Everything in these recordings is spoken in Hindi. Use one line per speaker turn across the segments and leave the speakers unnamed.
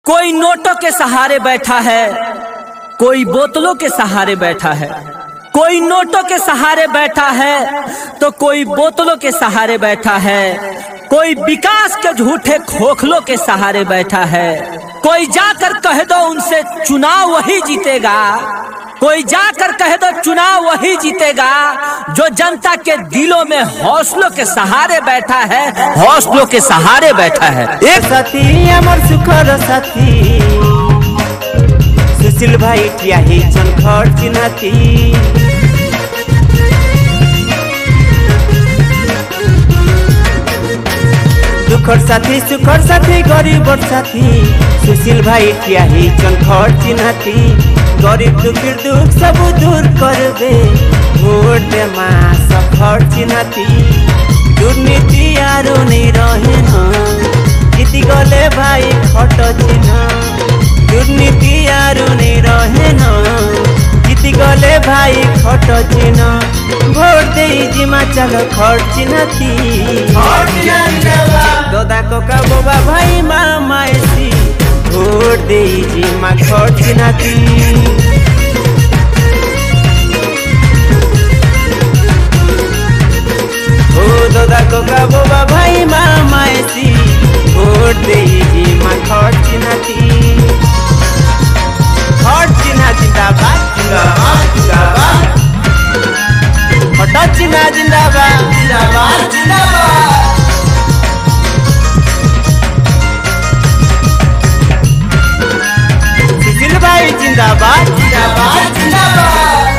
कोई नोटों के सहारे बैठा है, कोई बोतलों के सहारे बैठा है। कोई नोटों के सहारे बैठा है तो कोई बोतलों के सहारे बैठा है। कोई विकास के झूठे खोखलों के सहारे बैठा है। कोई जाकर कह दो उनसे चुनाव वही जीतेगा। कोई जाकर कह दो चुनाव वही जीतेगा जो जनता के दिलों में हौसलों के सहारे बैठा है, हौसलों के सहारे बैठा है।
एक साथी अमर सुखर साथी सुशील भाई टियाही चनखड़ चिन्हती। सुखर साथी गरीब साथी सुशील भाई टियाही चनखड़ चिन्हती। गरीब दुखीर दुख सब दूर करबे वोट दे माँ सफर चिन्हती। दुर्नीति आरो नहीं रहे न जीती गले भाई खट चिन्ह। दुर्नीति आरो नहीं रहे न जीती गले भाई खट चिन्ह। भोट दे जिमा चल खट चिन्हती। दादा कोका बोबा भाई मामा ऐसी भोट दे जिमा खट चिन्हती। ओ दादा कोका बोबा भाई मामा ऐसी भोट दे जिमा खट चिन्हती। खट चिन्ह जिंदाबाद जिंदाबाद जिंदाबाद। खट चिन्ह जिंदाबाद जिंदाबाद जिंदाबाद। सुशील भाई जिंदाबाद जिंदाबाद जिंदाबाद।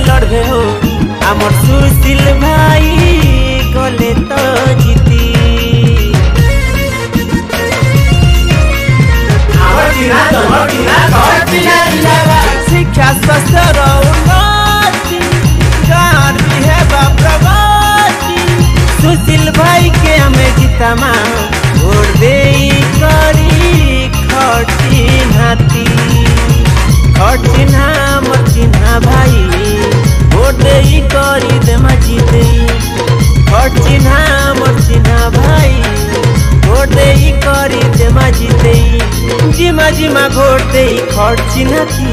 लड़े हो आमर सुशील भाई गले तो जीती। शिक्षा स्वास्थ्य उन्नति गाँव भी है प्रगति। सुशील भाई के हमें जीता माँ भोट दे करी खट चिन्हती। खट चिन्ह मर चिन्ह भाई भोट दे करी दे मा जीते। खट चिन्ह मर चिन्ह भाई भोट दे करी दे मा जीते। जिमा जिमा भोट दे खट चिन्हती।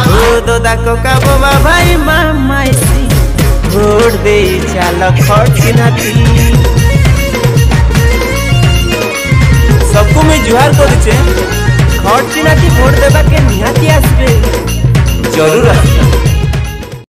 ओ दादा कोका बोबा भाई मामा ऐसी भोट दे चल खट चिन्हती। सबको मैं जुहार कर खट चिन्हती भोट देवा के निहाती।